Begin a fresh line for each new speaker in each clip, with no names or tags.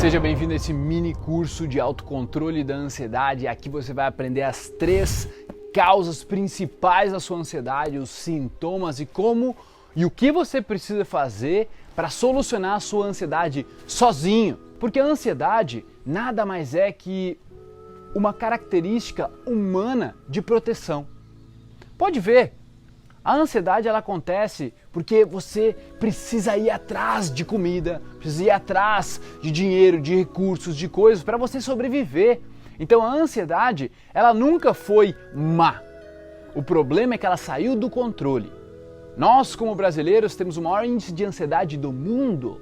Seja bem-vindo a esse mini curso de autocontrole da ansiedade. Aqui você vai aprender as 3 causas principais da sua ansiedade, os sintomas e o que você precisa fazer para solucionar a sua ansiedade sozinho. Porque a ansiedade nada mais é que uma característica humana de proteção. Pode ver, a ansiedade ela acontece porque você precisa ir atrás de comida, precisa ir atrás de dinheiro, de recursos, de coisas para você sobreviver. Então a ansiedade, ela nunca foi má. O problema é que ela saiu do controle. Nós, como brasileiros, temos o maior índice de ansiedade do mundo.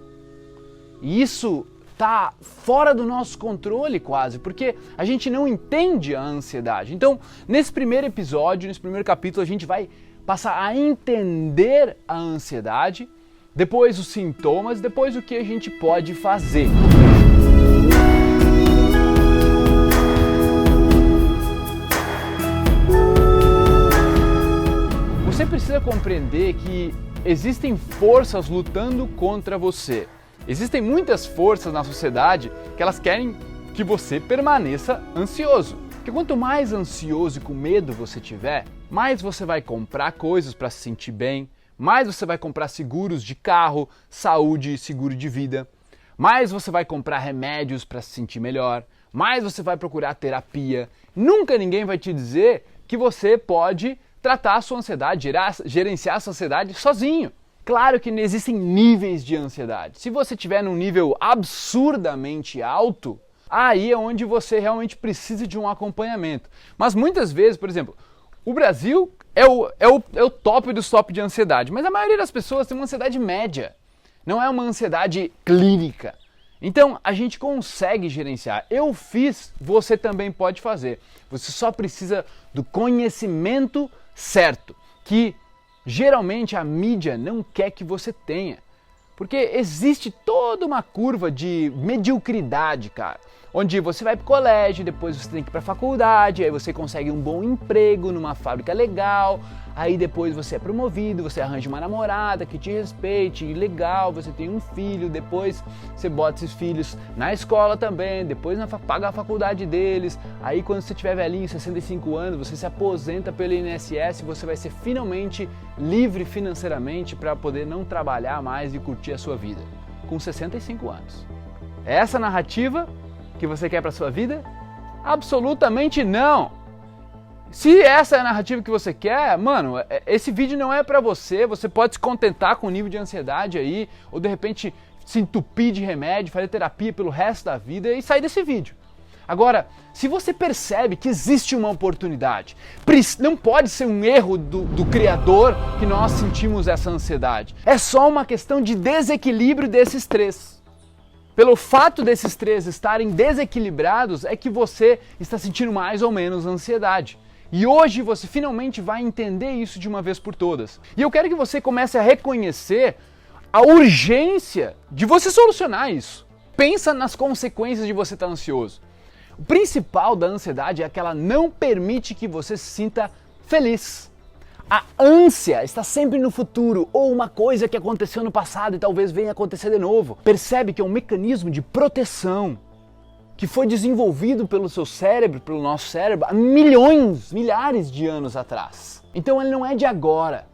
E isso está fora do nosso controle quase, porque a gente não entende a ansiedade. Então, nesse primeiro episódio, nesse primeiro capítulo, a gente vai passar a entender a ansiedade, depois os sintomas, depois o que a gente pode fazer. Você precisa compreender que existem forças lutando contra você. Existem muitas forças na sociedade que elas querem que você permaneça ansioso. Porque quanto mais ansioso e com medo você tiver, mais você vai comprar coisas para se sentir bem, mais você vai comprar seguros de carro, saúde e seguro de vida, mais você vai comprar remédios para se sentir melhor, mais você vai procurar terapia. Nunca ninguém vai te dizer que você pode tratar a sua ansiedade, gerenciar a sua ansiedade sozinho. Claro que existem níveis de ansiedade. Se você estiver num nível absurdamente alto, aí é onde você realmente precisa de um acompanhamento. Mas muitas vezes, por exemplo, o Brasil é o top dos top de ansiedade, mas a maioria das pessoas tem uma ansiedade média, não é uma ansiedade clínica. Então a gente consegue gerenciar. Eu fiz, você também pode fazer. Você só precisa do conhecimento certo, que geralmente a mídia não quer que você tenha. Porque existe toda uma curva de mediocridade, cara. Onde você vai pro colégio, depois você tem que ir pra faculdade, aí você consegue um bom emprego numa fábrica legal, aí depois você é promovido, você arranja uma namorada que te respeite, legal, você tem um filho, depois você bota esses filhos na escola também, depois paga a faculdade deles, aí quando você tiver velhinho, 65 anos, você se aposenta pelo INSS, você vai ser finalmente livre financeiramente para poder não trabalhar mais e curtir a sua vida, com 65 anos. É essa narrativa que você quer para sua vida? Absolutamente não! Se essa é a narrativa que você quer, mano, esse vídeo não é para você, você pode se contentar com o nível de ansiedade aí, ou de repente se entupir de remédio, fazer terapia pelo resto da vida e sair desse vídeo. Agora, se você percebe que existe uma oportunidade, não pode ser um erro do Criador que nós sentimos essa ansiedade. É só uma questão de desequilíbrio desses 3. Pelo fato desses 3 estarem desequilibrados é que você está sentindo mais ou menos ansiedade. E hoje você finalmente vai entender isso de uma vez por todas. E eu quero que você comece a reconhecer a urgência de você solucionar isso. Pensa nas consequências de você estar ansioso. O principal da ansiedade é que ela não permite que você se sinta feliz. A ânsia está sempre no futuro, ou uma coisa que aconteceu no passado e talvez venha acontecer de novo. Percebe que é um mecanismo de proteção que foi desenvolvido pelo seu cérebro, pelo nosso cérebro, há milhares de anos atrás. Então ele não é de agora.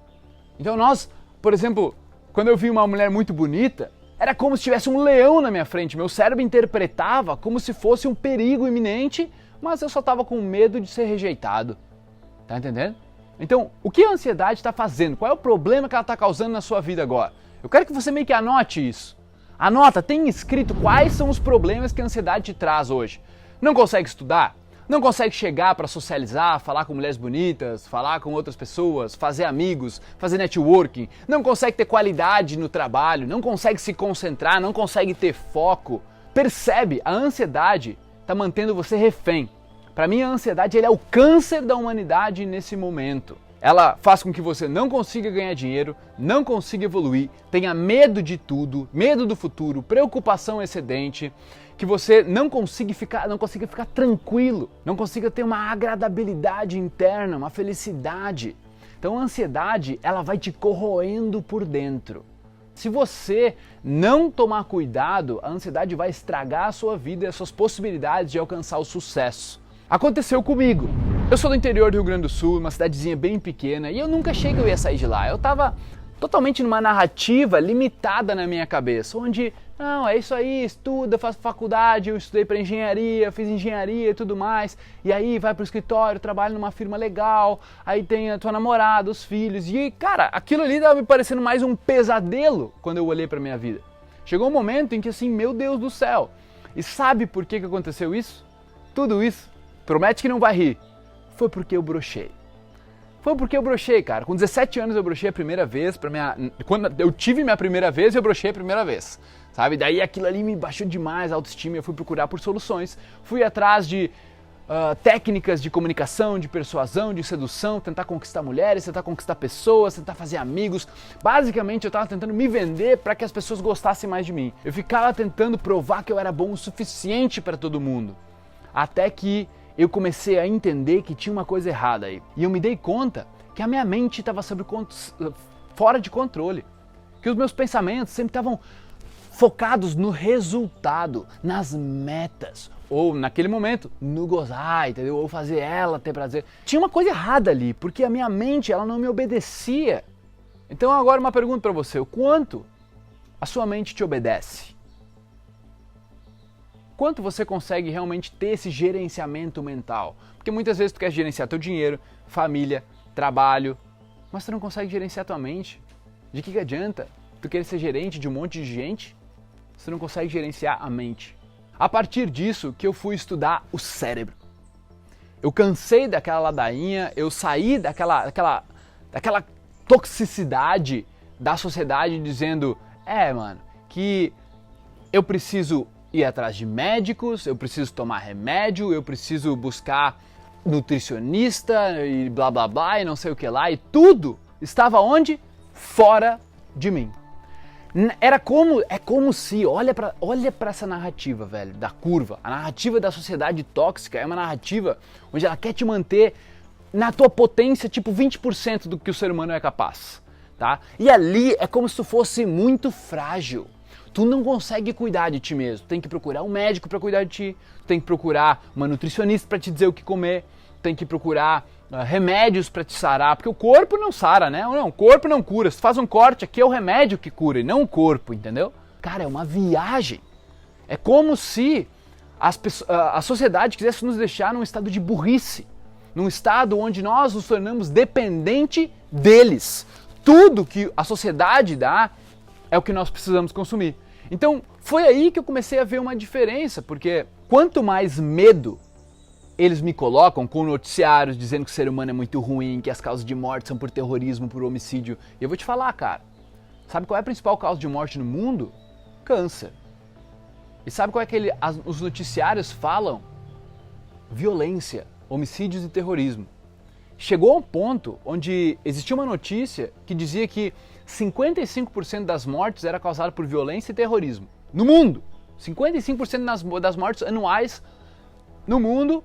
Então nós, por exemplo, quando eu vi uma mulher muito bonita, era como se tivesse um leão na minha frente. Meu cérebro interpretava como se fosse um perigo iminente, mas eu só estava com medo de ser rejeitado. Tá entendendo? Então, o que a ansiedade está fazendo? Qual é o problema que ela está causando na sua vida agora? Eu quero que você meio que anote isso. Anota, tem escrito quais são os problemas que a ansiedade te traz hoje. Não consegue estudar? Não consegue chegar para socializar, falar com mulheres bonitas, falar com outras pessoas, fazer amigos, fazer networking? Não consegue ter qualidade no trabalho? Não consegue se concentrar? Não consegue ter foco? Percebe, a ansiedade está mantendo você refém. Para mim, a ansiedade é o câncer da humanidade nesse momento. Ela faz com que você não consiga ganhar dinheiro, não consiga evoluir, tenha medo de tudo, medo do futuro, preocupação excedente, que você não consiga ficar tranquilo, não consiga ter uma agradabilidade interna, uma felicidade. Então a ansiedade, ela vai te corroendo por dentro. Se você não tomar cuidado, a ansiedade vai estragar a sua vida e as suas possibilidades de alcançar o sucesso. Aconteceu comigo. Eu sou do interior do Rio Grande do Sul, uma cidadezinha bem pequena, e eu nunca achei que eu ia sair de lá. Eu estava totalmente numa narrativa limitada na minha cabeça, onde, não, é isso aí, estuda, faz faculdade, eu estudei para engenharia, fiz engenharia e tudo mais, e aí vai pro escritório, trabalha numa firma legal, aí tem a tua namorada, os filhos, e cara, aquilo ali estava me parecendo mais um pesadelo quando eu olhei para minha vida. Chegou um momento em que assim, meu Deus do céu, e sabe por que aconteceu isso? Tudo isso, promete que não vai rir, foi porque eu brochei. Foi porque eu brochei, cara. Com 17 anos eu brochei a primeira vez, quando eu tive minha primeira vez, eu brochei a primeira vez, sabe? Daí aquilo ali me baixou demais a autoestima, eu fui procurar por soluções, fui atrás de técnicas de comunicação, de persuasão, de sedução, tentar conquistar mulheres, tentar conquistar pessoas, tentar fazer amigos. Basicamente eu estava tentando me vender para que as pessoas gostassem mais de mim. Eu ficava tentando provar que eu era bom o suficiente para todo mundo. Até que eu comecei a entender que tinha uma coisa errada aí. E eu me dei conta que a minha mente estava fora de controle. Que os meus pensamentos sempre estavam focados no resultado, nas metas. Ou, naquele momento, no gozar, entendeu? Ou fazer ela ter prazer. Tinha uma coisa errada ali, porque a minha mente ela não me obedecia. Então agora uma pergunta para você. O quanto a sua mente te obedece? Quanto você consegue realmente ter esse gerenciamento mental? Porque muitas vezes tu quer gerenciar teu dinheiro, família, trabalho, mas tu não consegue gerenciar tua mente. De que adianta tu querer ser gerente de um monte de gente se tu não consegue gerenciar a mente? A partir disso que eu fui estudar o cérebro. Eu cansei daquela ladainha, eu saí daquela toxicidade da sociedade dizendo, mano, que eu preciso ir atrás de médicos, eu preciso tomar remédio, eu preciso buscar nutricionista e blá blá blá e não sei o que lá, e tudo estava onde? Fora de mim. É como se, olha pra essa narrativa, velho, da curva. A narrativa da sociedade tóxica é uma narrativa onde ela quer te manter na tua potência, tipo 20% do que o ser humano é capaz, tá? E ali é como se tu fosse muito frágil. Tu não consegue cuidar de ti mesmo, tu tem que procurar um médico para cuidar de ti, tu tem que procurar uma nutricionista para te dizer o que comer, tu tem que procurar remédios para te sarar, porque o corpo não sara, né? Não, o corpo não cura, se tu faz um corte aqui é o remédio que cura e não o corpo, entendeu? Cara, é uma viagem, é como se a sociedade quisesse nos deixar num estado de burrice, num estado onde nós nos tornamos dependente deles. Tudo que a sociedade dá é o que nós precisamos consumir. Então, foi aí que eu comecei a ver uma diferença, porque quanto mais medo eles me colocam com noticiários dizendo que o ser humano é muito ruim, que as causas de morte são por terrorismo, por homicídio, e eu vou te falar, cara, sabe qual é a principal causa de morte no mundo? Câncer. E sabe qual é que os noticiários falam? Violência, homicídios e terrorismo. Chegou a um ponto onde existia uma notícia que dizia que 55% das mortes era causada por violência e terrorismo. No mundo! 55% das mortes anuais no mundo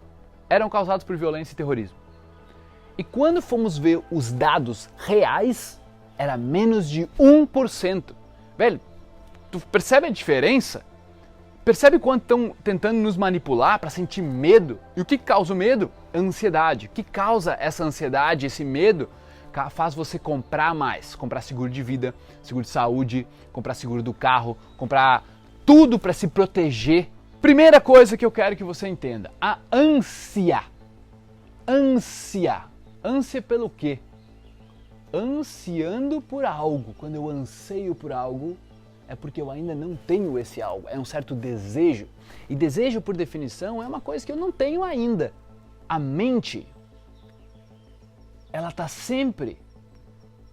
eram causadas por violência e terrorismo. E quando fomos ver os dados reais, era menos de 1%. Velho, tu percebe a diferença? Percebe quanto estão tentando nos manipular para sentir medo? E o que causa o medo? Ansiedade. O que causa essa ansiedade, esse medo? Faz você comprar mais, comprar seguro de vida, seguro de saúde, comprar seguro do carro, comprar tudo para se proteger. Primeira coisa que eu quero que você entenda, a ânsia. Ânsia. Ânsia pelo quê? Ansiando por algo. Quando eu anseio por algo, é porque eu ainda não tenho esse algo. É um certo desejo. E desejo, por definição, é uma coisa que eu não tenho ainda. A mente, ela está sempre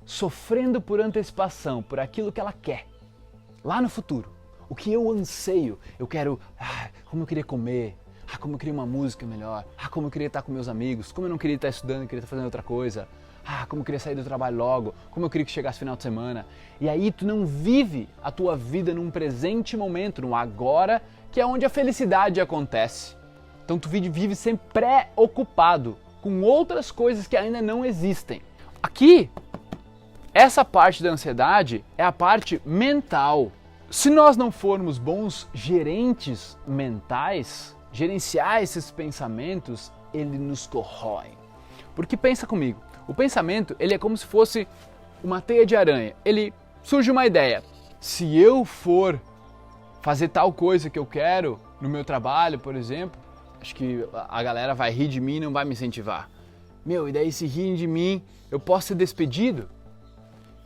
sofrendo por antecipação, por aquilo que ela quer, lá no futuro. O que eu anseio, eu quero, como eu queria comer, como eu queria uma música melhor, como eu queria estar com meus amigos, como eu não queria estar estudando, eu queria estar fazendo outra coisa, como eu queria sair do trabalho logo, como eu queria que chegasse final de semana. E aí tu não vive a tua vida num presente momento, no agora, que é onde a felicidade acontece. Então tu vive sempre preocupado com outras coisas que ainda não existem. Aqui, essa parte da ansiedade é a parte mental. Se nós não formos bons gerentes mentais, gerenciar esses pensamentos, ele nos corrói. Porque pensa comigo, o pensamento ele é como se fosse uma teia de aranha. Ele surge uma ideia. Se eu for fazer tal coisa que eu quero no meu trabalho, por exemplo, acho que a galera vai rir de mim e não vai me incentivar. Meu, e daí se rirem de mim, eu posso ser despedido?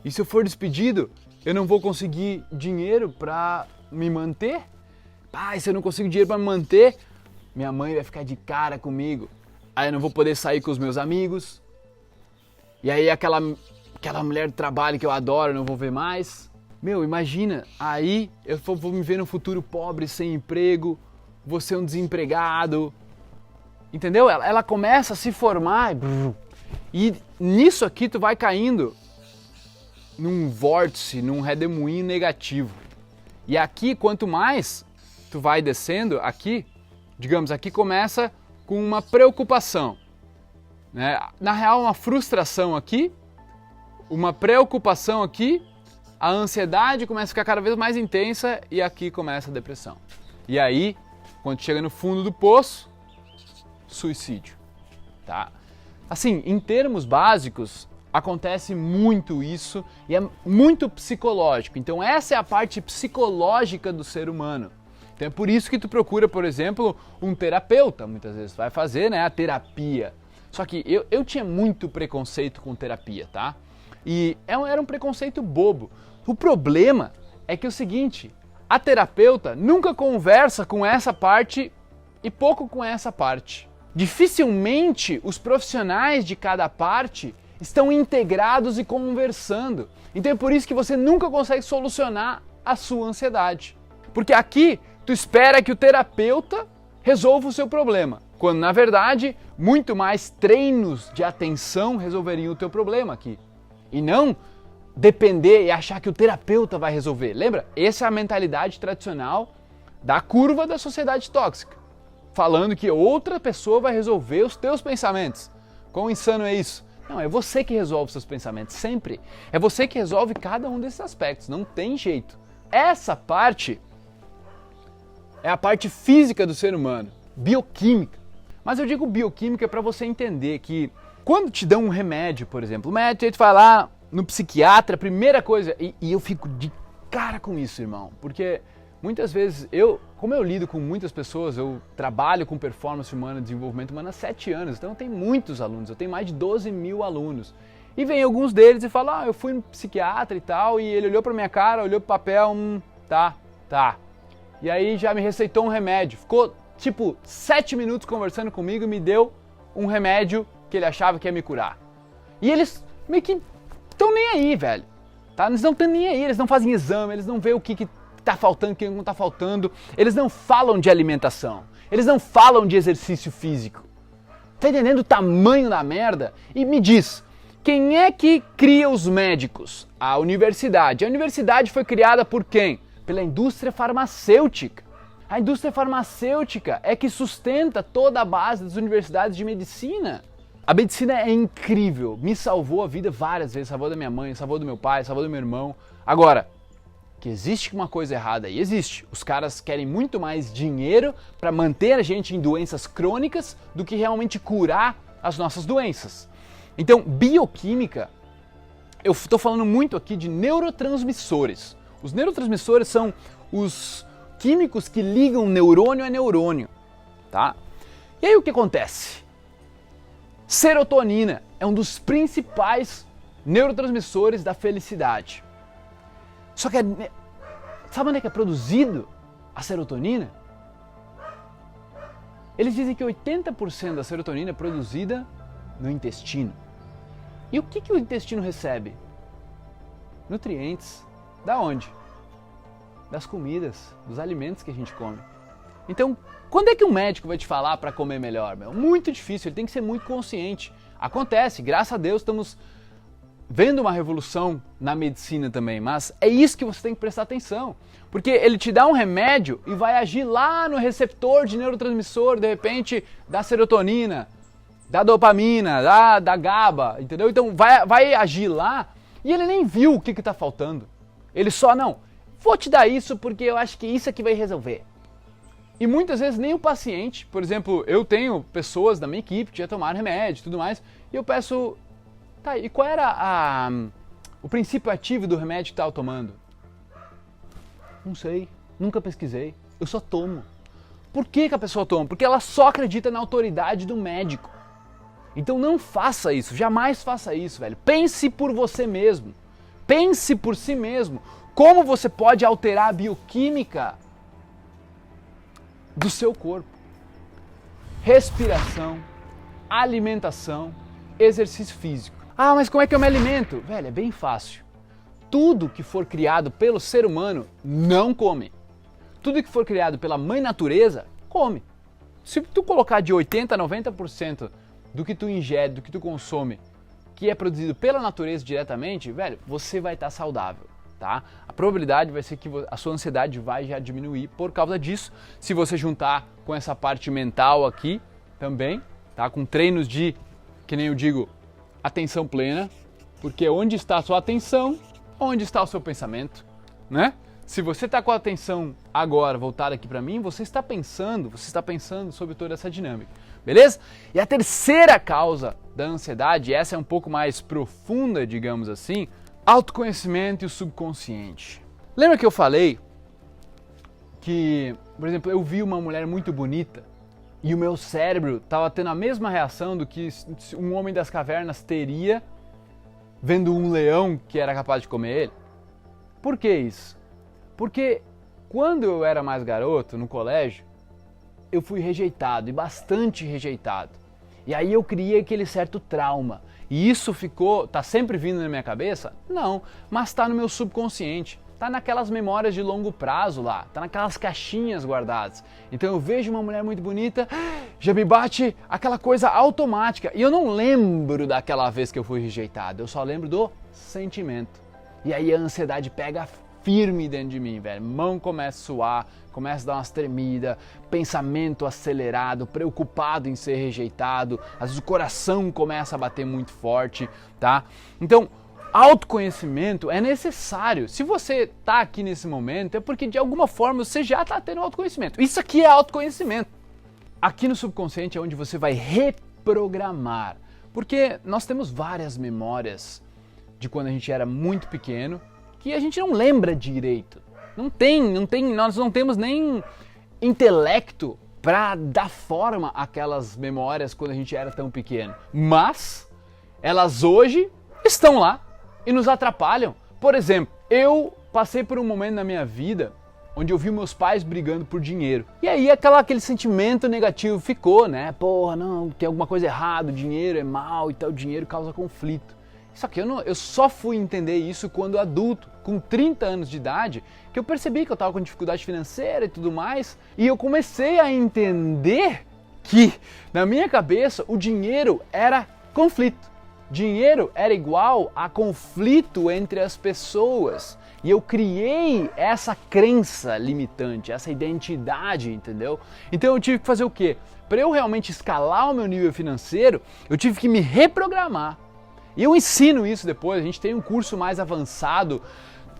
E se eu for despedido, eu não vou conseguir dinheiro para me manter? E se eu não consigo dinheiro para me manter, minha mãe vai ficar de cara comigo. Aí eu não vou poder sair com os meus amigos. E aí aquela mulher do trabalho que eu adoro, eu não vou ver mais. Meu, imagina, aí eu vou me ver no futuro pobre, sem emprego, vou ser um desempregado. Entendeu? Ela começa a se formar e nisso aqui tu vai caindo num vórtice, num redemoinho negativo. E aqui, quanto mais tu vai descendo, aqui, digamos, aqui começa com uma preocupação, né? Na real, uma frustração aqui, uma preocupação aqui, a ansiedade começa a ficar cada vez mais intensa e aqui começa a depressão. E aí, quando chega no fundo do poço, suicídio, tá? Assim, em termos básicos, acontece muito isso e é muito psicológico. Então essa é a parte psicológica do ser humano. Então é por isso que tu procura, por exemplo, um terapeuta. Muitas vezes tu vai fazer, né, a terapia. Só que eu tinha muito preconceito com terapia, tá? E era um preconceito bobo. O problema é que é o seguinte, a terapeuta nunca conversa com essa parte e pouco com essa parte. Dificilmente os profissionais de cada parte estão integrados e conversando. Então é por isso que você nunca consegue solucionar a sua ansiedade. Porque aqui tu espera que o terapeuta resolva o seu problema, quando na verdade muito mais treinos de atenção resolveriam o teu problema aqui. E não depender e achar que o terapeuta vai resolver. Lembra? Essa é a mentalidade tradicional da curva da sociedade tóxica. Falando que outra pessoa vai resolver os teus pensamentos. Quão insano é isso? Não, é você que resolve os seus pensamentos, sempre. É você que resolve cada um desses aspectos, não tem jeito. Essa parte é a parte física do ser humano, bioquímica. Mas eu digo bioquímica para você entender que quando te dão um remédio, por exemplo, o médico aí tu vai lá no psiquiatra, a primeira coisa, e eu fico de cara com isso, irmão, porque muitas vezes, como eu lido com muitas pessoas, eu trabalho com performance humana, desenvolvimento humano há 7 anos, então eu tenho muitos alunos, eu tenho mais de 12 mil alunos. E vem alguns deles e falam, eu fui no psiquiatra e tal, e ele olhou pra minha cara, olhou pro papel, tá. E aí já me receitou um remédio, ficou tipo 7 minutos conversando comigo e me deu um remédio que ele achava que ia me curar. E eles meio que estão nem aí, velho, tá? Eles não estão nem aí, eles não fazem exame, eles não veem o que tá faltando, o que não tá faltando, eles não falam de alimentação, eles não falam de exercício físico. Tá entendendo o tamanho da merda? E me diz, quem é que cria os médicos? A universidade. A universidade foi criada por quem? Pela indústria farmacêutica. A indústria farmacêutica é que sustenta toda a base das universidades de medicina. A medicina é incrível, me salvou a vida várias vezes, salvou da minha mãe, salvou do meu pai, salvou do meu irmão. Agora, que existe uma coisa errada aí, existe. Os caras querem muito mais dinheiro para manter a gente em doenças crônicas do que realmente curar as nossas doenças. Então, bioquímica, eu estou falando muito aqui de neurotransmissores. Os neurotransmissores são os químicos que ligam neurônio a neurônio, tá? E aí o que acontece? Serotonina é um dos principais neurotransmissores da felicidade. Só que, sabe onde é que é produzido a serotonina? Eles dizem que 80% da serotonina é produzida no intestino. E o que o intestino recebe? Nutrientes. Da onde? Das comidas, dos alimentos que a gente come. Então, quando é que um médico vai te falar para comer melhor, meu? Muito difícil, ele tem que ser muito consciente. Acontece, graças a Deus estamos vendo uma revolução na medicina também, mas é isso que você tem que prestar atenção, porque ele te dá um remédio e vai agir lá no receptor de neurotransmissor, de repente, da serotonina, da dopamina, da GABA, entendeu? Então vai agir lá E ele nem viu o que está faltando. Ele só, não, vou te dar isso porque eu acho que isso aqui vai resolver. E muitas vezes nem o paciente, por exemplo, eu tenho pessoas da minha equipe que já tomaram remédio e tudo mais, e eu peço, tá, e qual era o princípio ativo do remédio que estava tomando? Não sei, nunca pesquisei, eu só tomo. Por que a pessoa toma? Porque ela só acredita na autoridade do médico. Então não faça isso, jamais faça isso, velho. Pense por você mesmo, pense por si mesmo. Como você pode alterar a bioquímica do seu corpo? Respiração, alimentação, exercício físico. Ah, mas como é que eu me alimento? Velho, é bem fácil. Tudo que for criado pelo ser humano não come. Tudo que for criado pela mãe natureza, come. Se tu colocar de 80% a 90% do que tu ingere, do que tu consome, que é produzido pela natureza diretamente, velho, você vai estar saudável, tá? A probabilidade vai ser que a sua ansiedade vai já diminuir por causa disso. Se você juntar com essa parte mental aqui também, tá? Com treinos de, que nem eu digo, atenção plena, porque onde está a sua atenção, onde está o seu pensamento, né? Se você está com a atenção agora voltada aqui para mim, você está pensando sobre toda essa dinâmica, beleza? E a terceira causa da ansiedade, essa é um pouco mais profunda, digamos assim, autoconhecimento e o subconsciente. Lembra que eu falei que, por exemplo, eu vi uma mulher muito bonita e o meu cérebro estava tendo a mesma reação do que um homem das cavernas teria vendo um leão que era capaz de comer ele? Por que isso? Porque quando eu era mais garoto, no colégio, eu fui rejeitado, e bastante rejeitado. E aí eu criei aquele certo trauma. E isso tá sempre vindo na minha cabeça? Não, mas tá no meu subconsciente. Tá naquelas memórias de longo prazo lá, tá naquelas caixinhas guardadas. Então eu vejo uma mulher muito bonita, já me bate aquela coisa automática. E eu não lembro daquela vez que eu fui rejeitado, eu só lembro do sentimento. E aí a ansiedade pega firme dentro de mim, velho. Mão começa a suar, começa a dar umas tremidas, pensamento acelerado, preocupado em ser rejeitado, às vezes o coração começa a bater muito forte, tá? Então, autoconhecimento é necessário. Se você tá aqui nesse momento, é porque de alguma forma você já tá tendo autoconhecimento. Isso aqui é autoconhecimento. Aqui no subconsciente é onde você vai reprogramar, porque nós temos várias memórias de quando a gente era muito pequeno, que a gente não lembra direito. Nós não temos nem intelecto para dar forma àquelas memórias quando a gente era tão pequeno. Mas elas hoje estão lá e nos atrapalham. Por exemplo, eu passei por um momento na minha vida onde eu vi meus pais brigando por dinheiro. E aí aquele sentimento negativo ficou, né? Porra, não, tem alguma coisa errada, o dinheiro é mal e tal, o dinheiro causa conflito. Só que eu só fui entender isso quando adulto, com 30 anos de idade, que eu percebi que eu estava com dificuldade financeira e tudo mais, e eu comecei a entender que, na minha cabeça, o dinheiro era conflito. Dinheiro era igual a conflito entre as pessoas. E eu criei essa crença limitante, essa identidade, entendeu? Então eu tive que fazer o quê? Para eu realmente escalar o meu nível financeiro, eu tive que me reprogramar. E eu ensino isso depois, a gente tem um curso mais avançado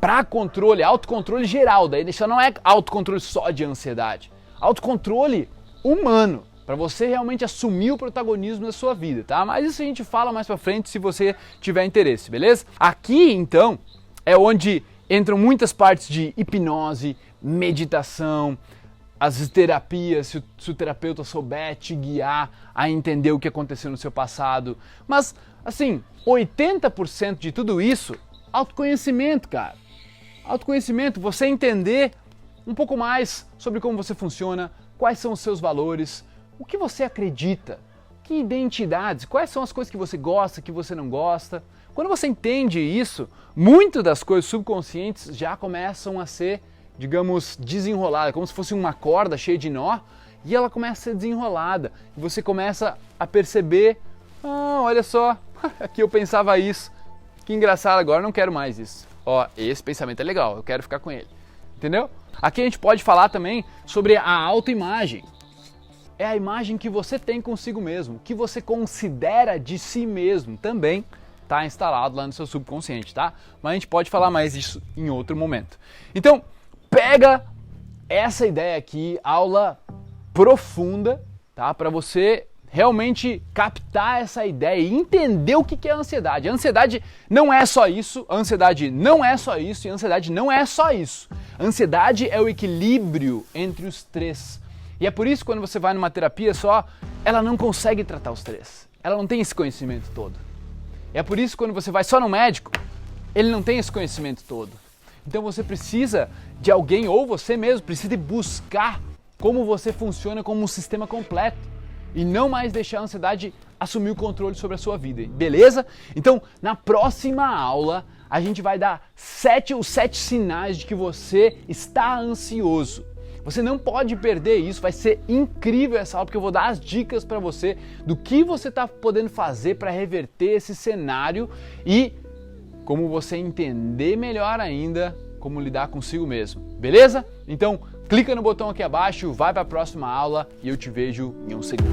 para controle, autocontrole geral, daí isso não é autocontrole só de ansiedade, autocontrole humano, para você realmente assumir o protagonismo da sua vida, tá? Mas isso a gente fala mais para frente se você tiver interesse, beleza? Aqui, então, é onde entram muitas partes de hipnose, meditação, as terapias, se o terapeuta souber te guiar a entender o que aconteceu no seu passado. Mas, assim, 80% de tudo isso, autoconhecimento, cara. Autoconhecimento, você entender um pouco mais sobre como você funciona, quais são os seus valores, o que você acredita, que identidades, quais são as coisas que você gosta, que você não gosta. Quando você entende isso, muitas das coisas subconscientes já começam a ser, digamos, desenrolada, como se fosse uma corda cheia de nó, e ela começa a ser desenrolada. E você começa a perceber, olha só, aqui eu pensava isso, que engraçado, agora eu não quero mais isso. Ó, esse pensamento é legal, eu quero ficar com ele. Entendeu? Aqui a gente pode falar também sobre a autoimagem. É a imagem que você tem consigo mesmo, que você considera de si mesmo também. está instalado lá no seu subconsciente, tá? Mas a gente pode falar mais disso em outro momento. Então, pega essa ideia aqui, aula profunda, tá? Para você realmente captar essa ideia e entender o que é a ansiedade. A ansiedade não é só isso, a ansiedade não é só isso e a ansiedade não é só isso. A ansiedade é o equilíbrio entre os três. E é por isso que quando você vai numa terapia só, ela não consegue tratar os três. Ela não tem esse conhecimento todo. É por isso que quando você vai só no médico, ele não tem esse conhecimento todo. Então você precisa de alguém, ou você mesmo precisa buscar como você funciona como um sistema completo. E não mais deixar a ansiedade assumir o controle sobre a sua vida, beleza? Então, na próxima aula, a gente vai dar os 7 sinais de que você está ansioso. Você não pode perder isso, vai ser incrível essa aula, porque eu vou dar as dicas para você do que você está podendo fazer para reverter esse cenário e como você entender melhor ainda como lidar consigo mesmo, beleza? Então, clica no botão aqui abaixo, vai para a próxima aula e eu te vejo em um segundo.